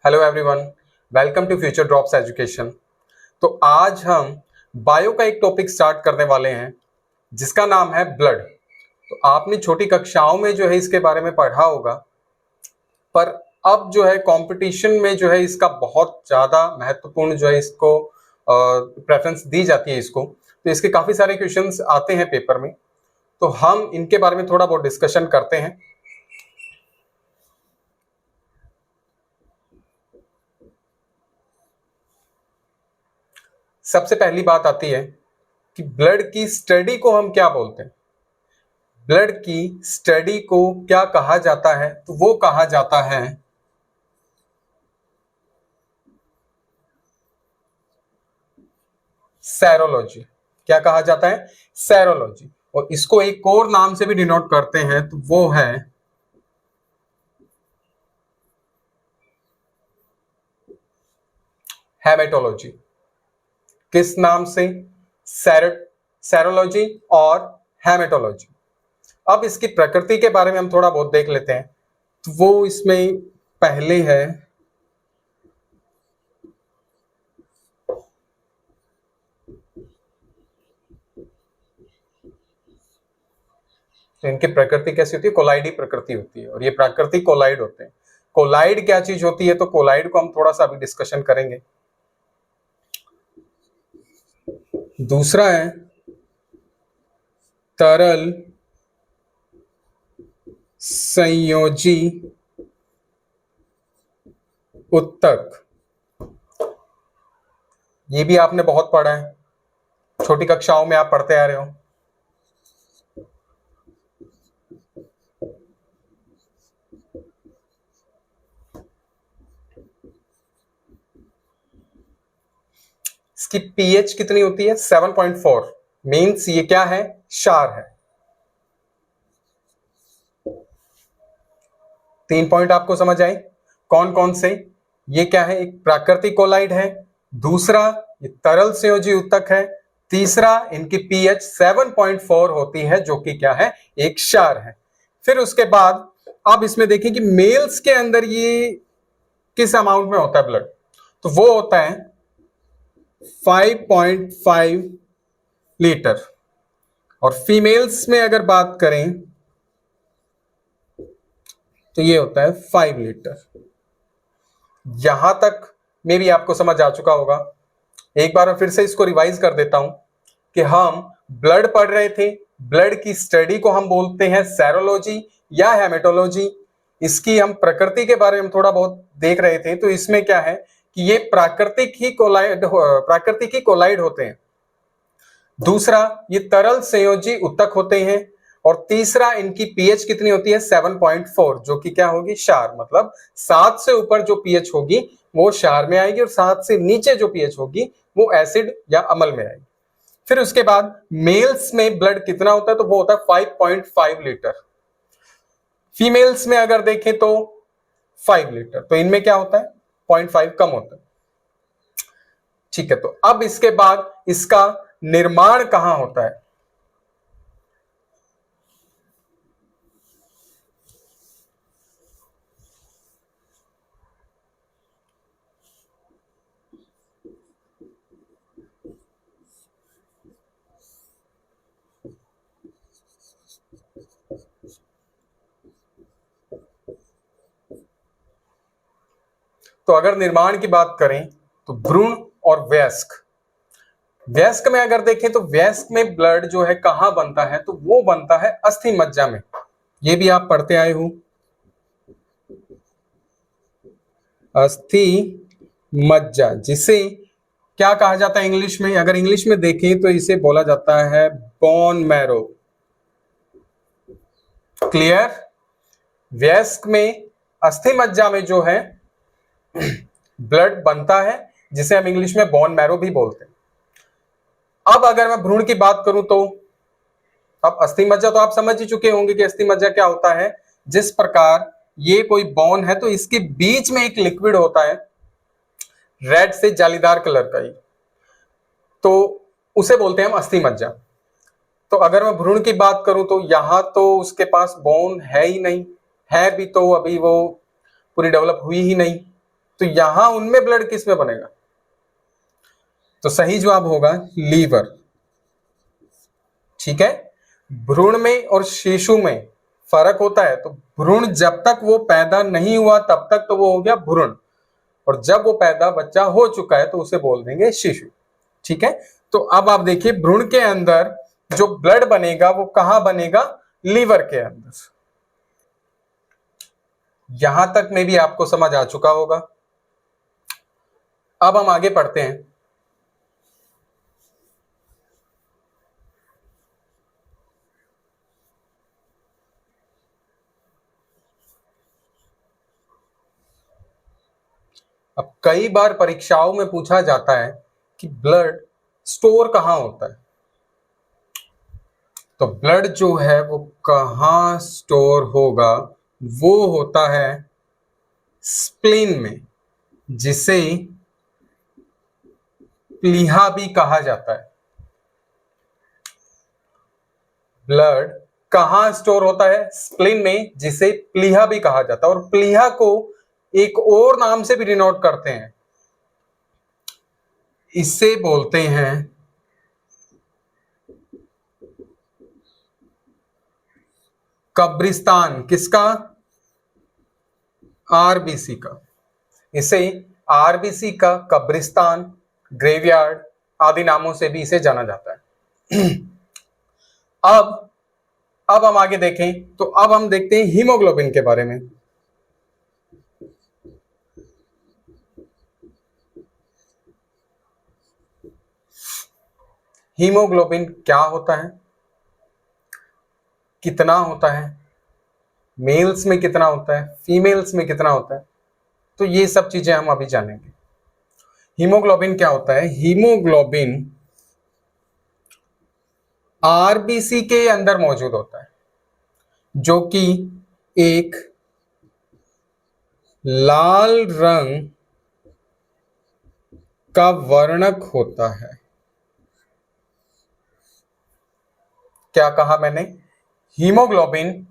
Hello everyone, welcome to future drops education. तो आज हम बायो का एक टॉपिक स्टार्ट करने वाले हैं जिसका नाम है ब्लड। तो आपने छोटी कक्षाओं में जो है इसके बारे में पढ़ा होगा, पर अब जो है कंपटीशन में जो है इसका बहुत ज़्यादा महत्वपूर्ण जो है इसको प्रेफरेंस दी जाती है इसको। तो इसके काफ़ी सारे क्वेश्चंस आते हैं पेपर में, तो हम इनके बारे में थोड़ा बहुत डिस्कशन करते हैं। सबसे पहली बात आती है कि ब्लड की स्टडी को हम क्या बोलते हैं। ब्लड की स्टडी को क्या कहा जाता है? तो वो कहा जाता है सेरोलॉजी। क्या कहा जाता है? सेरोलॉजी। और इसको एक और नाम से भी डिनोट करते हैं, तो वो है हेमेटोलॉजी। किस नाम से? सेरोलॉजी और हेमेटोलॉजी। अब इसकी प्रकृति के बारे में हम थोड़ा बहुत देख लेते हैं। तो वो इसमें पहले है तो इनकी प्रकृति कैसी होती है? कोलाइडी प्रकृति होती है, और ये प्राकृतिक कोलाइड होते हैं। कोलाइड क्या चीज होती है? तो कोलाइड को हम थोड़ा सा अभी डिस्कशन करेंगे। दूसरा है तरल संयोजी उत्तक। ये भी आपने बहुत पढ़ा है, छोटी कक्षाओं में आप पढ़ते आ रहे हो। इसकी पीएच कितनी होती है? 7.4। मीन्स ये क्या है? क्षार है। 3 पॉइंट आपको समझ आए कौन कौन से? ये क्या है? एक प्राकृतिक कोलाइड है, दूसरा ये तरल संयोजी उत्तक है, तीसरा इनकी पीएच 7.4 होती है, जो कि क्या है? एक क्षार है। फिर उसके बाद अब इसमें देखिए कि मेल्स के अंदर ये किस अमाउंट में होता है ब्लड? तो वो होता है 5.5 लीटर। और फीमेल्स में अगर बात करें तो ये होता है 5 लीटर। यहां तक में भी आपको समझ आ चुका होगा। एक बार मैं फिर से इसको रिवाइज कर देता हूं कि हम ब्लड पढ़ रहे थे। ब्लड की स्टडी को हम बोलते हैं सेरोलॉजी या हेमेटोलॉजी। इसकी हम प्रकृति के बारे में थोड़ा बहुत देख रहे थे। तो इसमें क्या है कि ये प्राकृतिक ही कोलाइड होते हैं। दूसरा, ये तरल संयोजी उत्तक होते हैं। और तीसरा, इनकी पीएच कितनी होती है? 7.4, जो कि क्या होगी? क्षार। मतलब 7 से ऊपर जो पीएच होगी वो क्षार में आएगी, और 7 से नीचे जो पीएच होगी वो एसिड या अम्ल में आएगी। फिर उसके बाद मेल्स में ब्लड कितना होता है? तो वो होता है 5.5 लीटर। फीमेल्स में अगर देखें तो 5 लीटर। तो इनमें क्या होता है? 0.5 कम होता है। ठीक है, तो अब इसके बाद इसका निर्माण कहां होता है? तो अगर निर्माण की बात करें तो भ्रूण और वयस्क। वयस्क में अगर देखें तो वयस्क में ब्लड जो है कहां बनता है? तो वो बनता है अस्थि मज्जा में। ये भी आप पढ़ते आए हो, अस्थि मज्जा, जिसे क्या कहा जाता है इंग्लिश में? अगर इंग्लिश में देखें तो इसे बोला जाता है बोन मैरो। क्लियर? वयस्क में अस्थि मज्जा में जो है ब्लड बनता है, जिसे हम इंग्लिश में बोन मैरो भी बोलते हैं। अब अगर मैं भ्रूण की बात करूं तो अब अस्थि मज्जा तो आप समझ ही चुके होंगे कि अस्थि मज्जा क्या होता है। जिस प्रकार ये कोई बोन है तो इसके बीच में एक लिक्विड होता है, रेड से जालीदार कलर का ही, तो उसे बोलते हैं हम अस्थि मज्जा। तो अगर मैं भ्रूण की बात करूं तो यहां तो उसके पास बोन है ही नहीं, है भी तो अभी वो पूरी डेवलप हुई ही नहीं। तो यहां उनमें ब्लड किस में बनेगा? तो सही जवाब होगा लीवर। ठीक है, भ्रूण में और शिशु में फर्क होता है। तो भ्रूण जब तक वो पैदा नहीं हुआ तब तक तो वो हो गया भ्रूण, और जब वो पैदा बच्चा हो चुका है तो उसे बोल देंगे शिशु। ठीक है, तो अब आप देखिए भ्रूण के अंदर जो ब्लड बनेगा वो कहां बनेगा? लीवर के अंदर। यहां तक में भी आपको समझ आ चुका होगा। अब हम आगे पढ़ते हैं। अब कई बार परीक्षाओं में पूछा जाता है कि ब्लड स्टोर कहां होता है। तो ब्लड जो है वो कहां स्टोर होगा? वो होता है स्प्लीन में, जिसे प्लीहा भी कहा जाता है। ब्लड कहां स्टोर होता है? स्प्लीन में, जिसे प्लीहा भी कहा जाता है। और प्लीहा को एक और नाम से भी डिनोट करते हैं, इसे बोलते हैं कब्रिस्तान। किसका? आरबीसी का। इसे आरबीसी का कब्रिस्तान, ग्रेवयार्ड आदि नामों से भी इसे जाना जाता है। अब हम आगे देखें तो अब हम देखते हैं हीमोग्लोबिन के बारे में। हीमोग्लोबिन क्या होता है, कितना होता है, मेल्स में कितना होता है, फीमेल्स में कितना होता है, तो ये सब चीजें हम अभी जानेंगे। हीमोग्लोबिन क्या होता है? हीमोग्लोबिन आरबीसी के अंदर मौजूद होता है, जो कि एक लाल रंग का वर्णक होता है। क्या कहा मैंने? हीमोग्लोबिन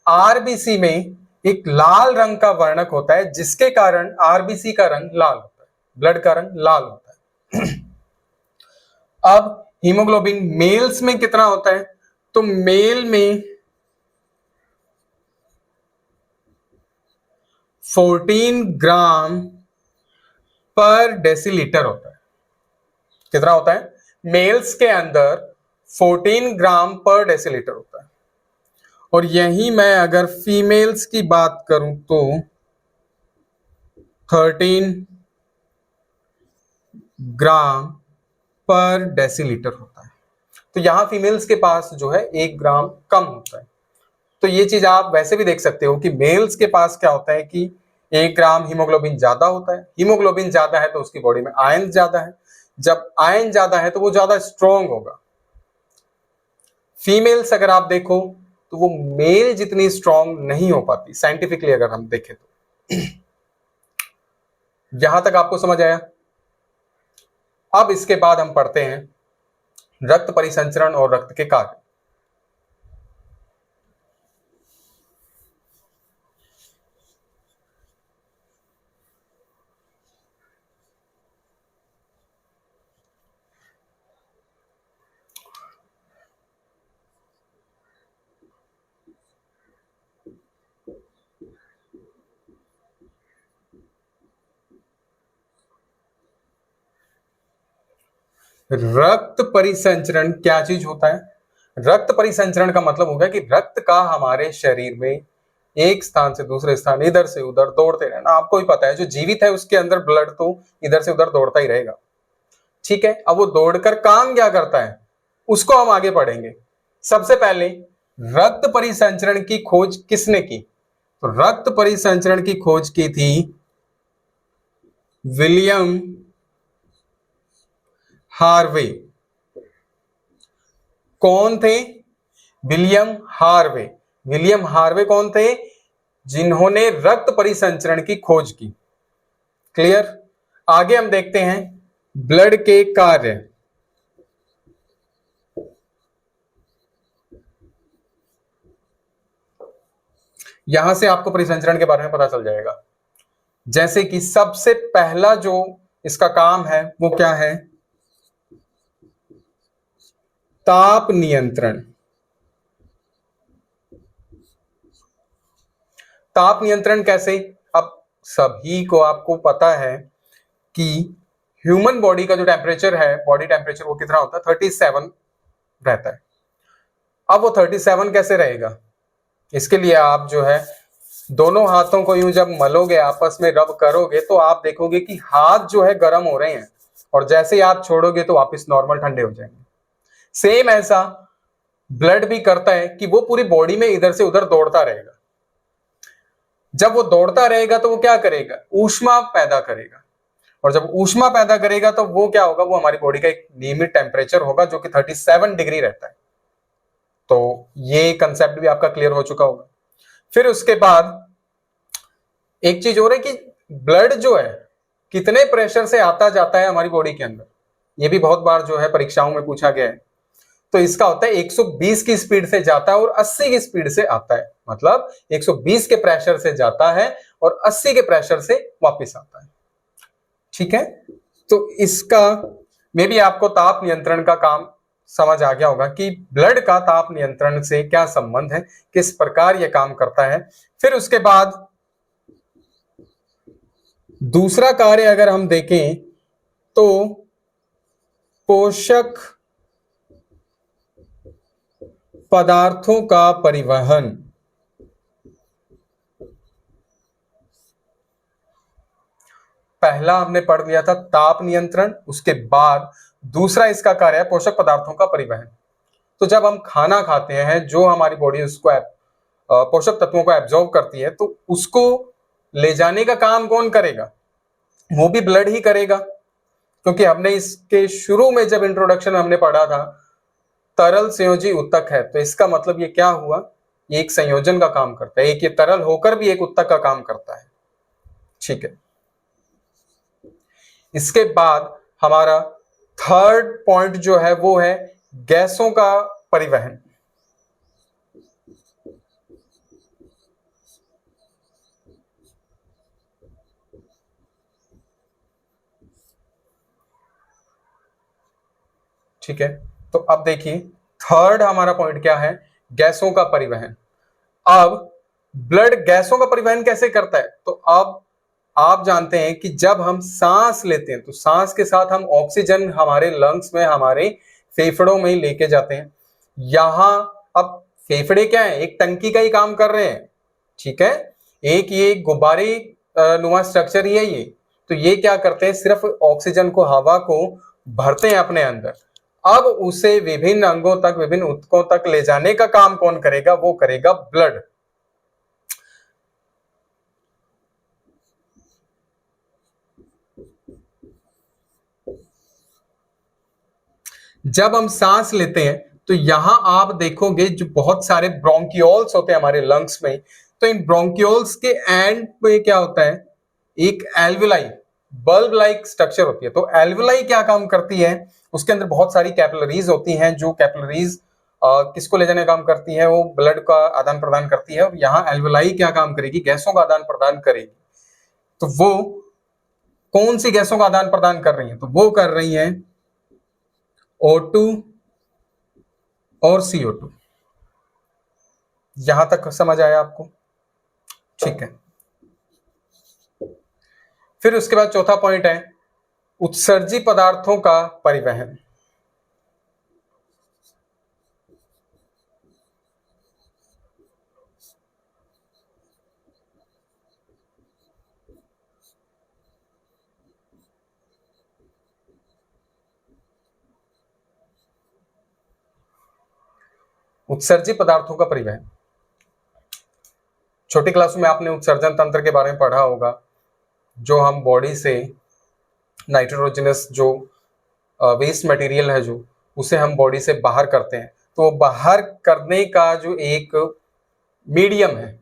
आरबीसी में एक लाल रंग का वर्णक होता है, जिसके कारण आरबीसी का रंग लाल होता है, ब्लड का रंग लाल होता है। अब हीमोग्लोबिन मेल्स में कितना होता है? तो मेल में 14 ग्राम पर डेसीलीटर होता है। कितना होता है? मेल्स के अंदर 14 ग्राम पर डेसीलीटर होता है। और यही मैं अगर फीमेल्स की बात करूं तो 13 ग्राम पर डेसीलीटर होता है। तो यहां फीमेल्स के पास जो है 1 ग्राम कम होता है। तो ये चीज आप वैसे भी देख सकते हो कि मेल्स के पास क्या होता है कि 1 ग्राम हीमोग्लोबिन ज्यादा होता है। हीमोग्लोबिन ज्यादा है तो उसकी बॉडी में आयन ज्यादा है। जब आयन ज्यादा है तो वो ज्यादा स्ट्रॉन्ग होगा। फीमेल्स अगर आप देखो तो वो मेल जितनी स्ट्रॉन्ग नहीं हो पाती, साइंटिफिकली अगर हम देखें तो। यहां तक आपको समझ आया? अब इसके बाद हम पढ़ते हैं रक्त परिसंचरण और रक्त के कार्य। रक्त परिसंचरण क्या चीज होता है? रक्त परिसंचरण का मतलब होगा कि रक्त का हमारे शरीर में एक स्थान से दूसरे स्थान, इधर से उधर दौड़ते रहना। आपको भी पता है जो जीवित है उसके अंदर ब्लड तो इधर से उधर दौड़ता ही रहेगा। ठीक है, अब वो दौड़कर काम क्या करता है उसको हम आगे पढ़ेंगे। सबसे पहले रक्त परिसंचरण की खोज किसने की? तो रक्त परिसंचरण की खोज की थी विलियम हार्वे। कौन थे? William Harvey. विलियम हार्वे कौन थे? जिन्होंने रक्त परिसंचरण की खोज की। क्लियर? आगे हम देखते हैं ब्लड के कार्य। यहां से आपको परिसंचरण के बारे में पता चल जाएगा। जैसे कि सबसे पहला जो इसका काम है वो क्या है, ताप नियंत्रण। ताप नियंत्रण कैसे? अब सभी को आपको पता है कि ह्यूमन बॉडी का जो टेम्परेचर है, बॉडी टेम्परेचर, वो कितना होता है, 37 रहता है। अब वो 37 कैसे रहेगा? इसके लिए आप जो है दोनों हाथों को यूं जब मलोगे, आपस में रब करोगे, तो आप देखोगे कि हाथ जो है गर्म हो रहे हैं, और जैसे ही आप छोड़ोगे तो वापस नॉर्मल ठंडे हो जाएंगे। सेम ऐसा ब्लड भी करता है कि वो पूरी बॉडी में इधर से उधर दौड़ता रहेगा। जब वो दौड़ता रहेगा तो वो क्या करेगा, ऊष्मा पैदा करेगा, और जब ऊष्मा पैदा करेगा तो वो क्या होगा, वो हमारी बॉडी का एक नियमित टेम्परेचर होगा जो कि 37 डिग्री रहता है। तो ये कंसेप्ट भी आपका क्लियर हो चुका होगा। फिर उसके बाद एक चीज और है कि ब्लड जो है कितने प्रेशर से आता जाता है हमारी बॉडी के अंदर, ये भी बहुत बार जो है परीक्षाओं में पूछा गया है। तो इसका होता है 120 की स्पीड से जाता है और 80 की स्पीड से आता है, मतलब 120 के प्रेशर से जाता है और 80 के प्रेशर से वापस आता है। ठीक है, तो इसका में भी आपको ताप नियंत्रण का काम समझ आ गया होगा कि ब्लड का ताप नियंत्रण से क्या संबंध है, किस प्रकार यह काम करता है। फिर उसके बाद दूसरा कार्य अगर हम देखें तो पोषक पदार्थों का परिवहन। पहला हमने पढ़ लिया था ताप नियंत्रण, उसके बाद दूसरा इसका कार्य है पोषक पदार्थों का परिवहन। तो जब हम खाना खाते हैं, जो हमारी बॉडी उसको पोषक तत्वों को एब्जॉर्ब करती है, तो उसको ले जाने का काम कौन करेगा, वो भी ब्लड ही करेगा। क्योंकि हमने इसके शुरू में जब इंट्रोडक्शन हमने पढ़ा था तरल संयोजी उत्तक है, तो इसका मतलब ये क्या हुआ, ये एक संयोजन का काम करता है, एक ये तरल होकर भी एक उत्तक का काम करता है। ठीक है, इसके बाद हमारा थर्ड पॉइंट जो है वो है गैसों का परिवहन। ठीक है, तो अब देखिए थर्ड हमारा पॉइंट क्या है, गैसों का परिवहन। अब ब्लड गैसों का परिवहन कैसे करता है, तो अब आप जानते हैं कि जब हम सांस लेते हैं तो सांस के साथ हम ऑक्सीजन हमारे लंग्स में, हमारे फेफड़ों में लेके जाते हैं। यहां अब फेफड़े क्या है, एक टंकी का ही काम कर रहे हैं। ठीक है, एक ये गुब्बारे नुमा स्ट्रक्चर ही है ये, तो ये क्या करते हैं, सिर्फ ऑक्सीजन को, हवा को भरते हैं अपने अंदर। अब उसे विभिन्न अंगों तक, विभिन्न ऊतकों तक ले जाने का काम कौन करेगा, वो करेगा ब्लड। जब हम सांस लेते हैं तो यहां आप देखोगे जो बहुत सारे ब्रोंकियोल्स होते हैं हमारे लंग्स में, तो इन ब्रोंकियोल्स के एंड पे क्या होता है, एक एल्वुलाई, बल्ब लाइक स्ट्रक्चर होती है। तो एल्वुलाई क्या काम करती है, उसके अंदर बहुत सारी कैपिलरीज होती हैं, जो कैपिलरीज किसको ले जाने का काम करती है, वो ब्लड का आदान प्रदान करती है। और यहाँ एल्वुलाई क्या काम करेगी, गैसों का आदान प्रदान करेगी। तो वो कौन सी गैसों का आदान प्रदान कर रही है, तो वो कर रही है O2 और CO2। यहां तक समझ आया आपको? ठीक है, फिर उसके बाद चौथा पॉइंट है उत्सर्जी पदार्थों का परिवहन। उत्सर्जी पदार्थों का परिवहन, छोटी क्लासों में आपने उत्सर्जन तंत्र के बारे में पढ़ा होगा, जो हम बॉडी से नाइट्रोजनस जो वेस्ट मटेरियल है, जो उसे हम बॉडी से बाहर करते हैं, तो बाहर करने का जो एक मीडियम है,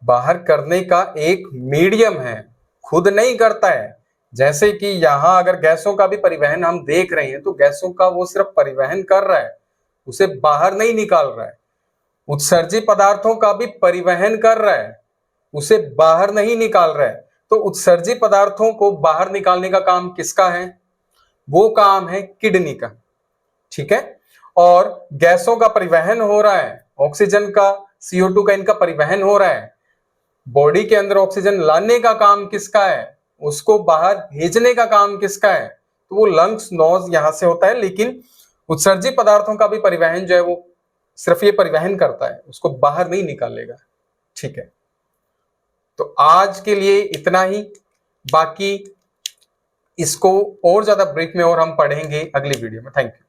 बाहर करने का एक मीडियम है, खुद नहीं करता है। जैसे कि यहां अगर गैसों का भी परिवहन हम देख रहे हैं, तो गैसों का वो सिर्फ परिवहन कर रहा है, उसे बाहर नहीं निकाल रहा है। उत्सर्जी पदार्थों का भी परिवहन कर रहा है, उसे बाहर नहीं निकाल रहा है। तो उत्सर्जित पदार्थों को बाहर निकालने का काम किसका है? वो काम है किडनी का, ठीक है। और गैसों का परिवहन हो रहा है, ऑक्सीजन का, CO2 का, इनका परिवहन हो रहा है। बॉडी के अंदर ऑक्सीजन लाने का काम किसका है? उसको बाहर भेजने का काम किसका है? तो वो लंग्स, नोज यहां से होता है, लेकिन उत्सर्जित पदार्थों का भी परिवहन जो है वो सिर्फ ये परिवहन करता है, उसको बाहर नहीं निकालेगा, ठीक है। तो आज के लिए इतना ही, बाकी इसको और ज्यादा ब्रीफ में और हम पढ़ेंगे अगली वीडियो में। Thank you.